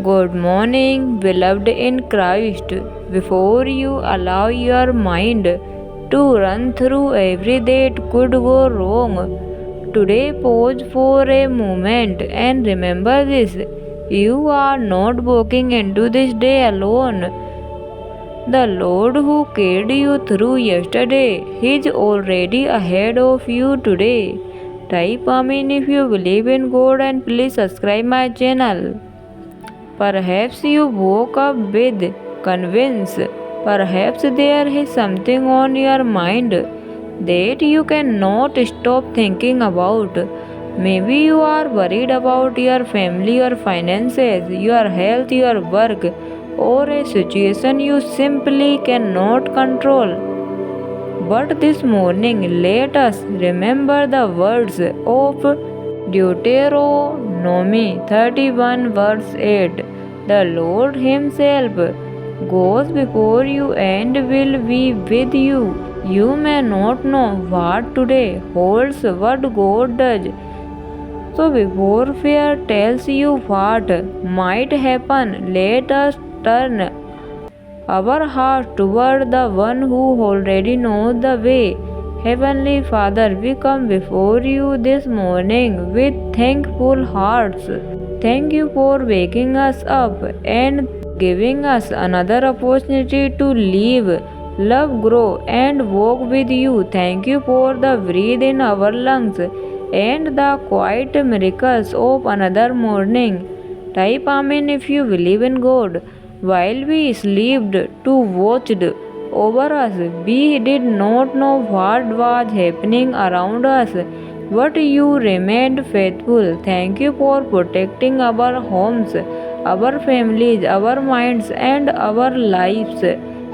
Good morning, beloved in Christ. Before you allow your mind to run through every that could go wrong, today pause for a moment and remember this. You are not walking into this day alone. The Lord who carried you through yesterday is already ahead of you today. Type Amen if you believe in God and please subscribe my channel. Perhaps you woke up with convince. Perhaps there is something on your mind that you cannot stop thinking about. Maybe you are worried about your family, your finances, your health, your work, or a situation you simply cannot control. But this morning, let us remember the words of Deuteronomy 31 verse 8. The Lord Himself goes before you and will be with you. You may not know what today holds, what God does. So before fear tells you what might happen, let us turn our hearts toward the one who already knows the way. Heavenly Father, we come before you this morning with thankful hearts. Thank you for waking us up and giving us another opportunity to live, love, grow, and walk with you. Thank you for the breath in our lungs and the quiet miracles of another morning. Type Amen if you believe in God. While we slept, to watched over us, we did not know what was happening around us, but you remained faithful. Thank you for protecting our homes, our families, our minds, and our lives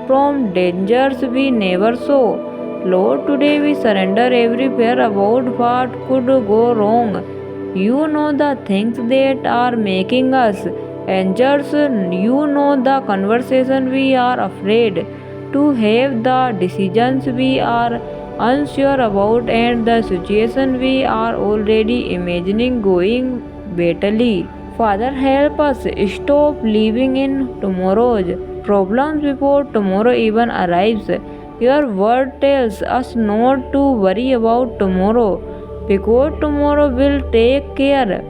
from dangers we never saw. Lord, today we surrender every fear about what could go wrong. You know the things that are making us anxious. You know the conversation we are afraid to have, the decisions we are unsure about, and the situation we are already imagining going badly. Father, help us stop living in tomorrow's problems before tomorrow even arrives. Your word tells us not to worry about tomorrow because tomorrow will take care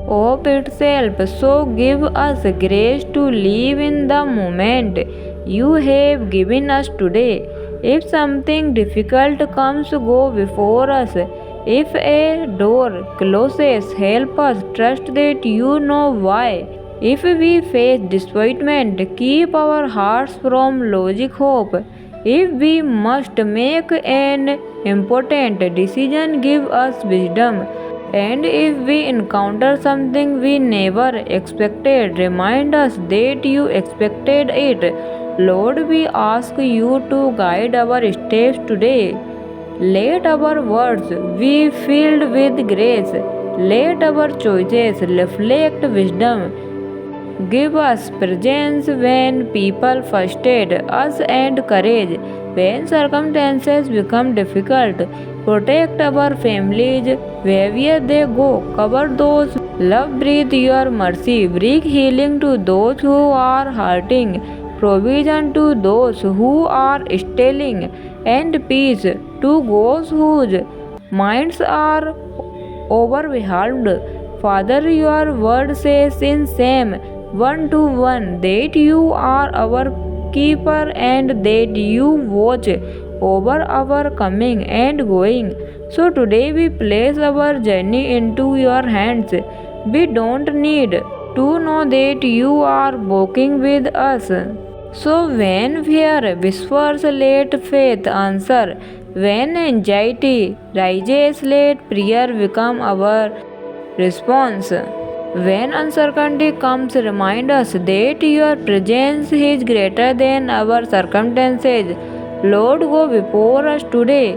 of itself. So give us grace to live in the moment you have given us today. If something difficult comes, go before us. If a door closes, help us trust that you know why. If we face disappointment, keep our hearts from losing hope. If we must make an important decision, give us wisdom. And if we encounter something we never expected, remind us that you expected it. Lord, we ask you to guide our steps today. Let our words be filled with grace. Let our choices reflect wisdom. Give us presence when people frustrate us and courage when circumstances become difficult. Protect our families wherever they go. Cover those love. Breathe your mercy. Bring healing to those who are hurting. Provision to those who are stealing. And peace to those whose minds are overwhelmed. Father, your word says in Psalm 1:1 that you are our keeper and that you watch over our coming and going. So today we place our journey into your hands. We don't need to know that you are walking with us. So when fear whispers, let faith answer. When anxiety rises, let prayer become our response. When uncertainty comes, remind us that your presence is greater than our circumstances. Lord, go before us today.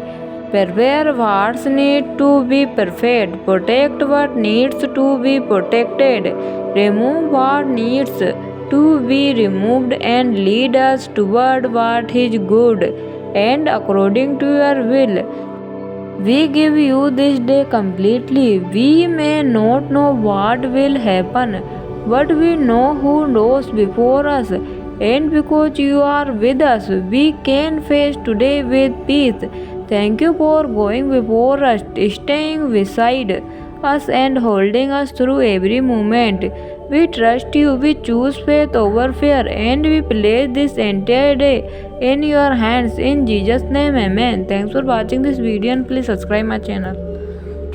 Prepare what needs to be perfect. Protect what needs to be protected. Remove what needs to be removed and lead us toward what is good and according to your will. We give you this day completely. We may not know what will happen, but we know who goes before us. And because you are with us, we can face today with peace. Thank you for going before us, staying beside us, and holding us through every moment. We trust you, we choose faith over fear, and we place this entire day in your hands. In Jesus' name, amen. Thanks for watching this video and please subscribe my channel.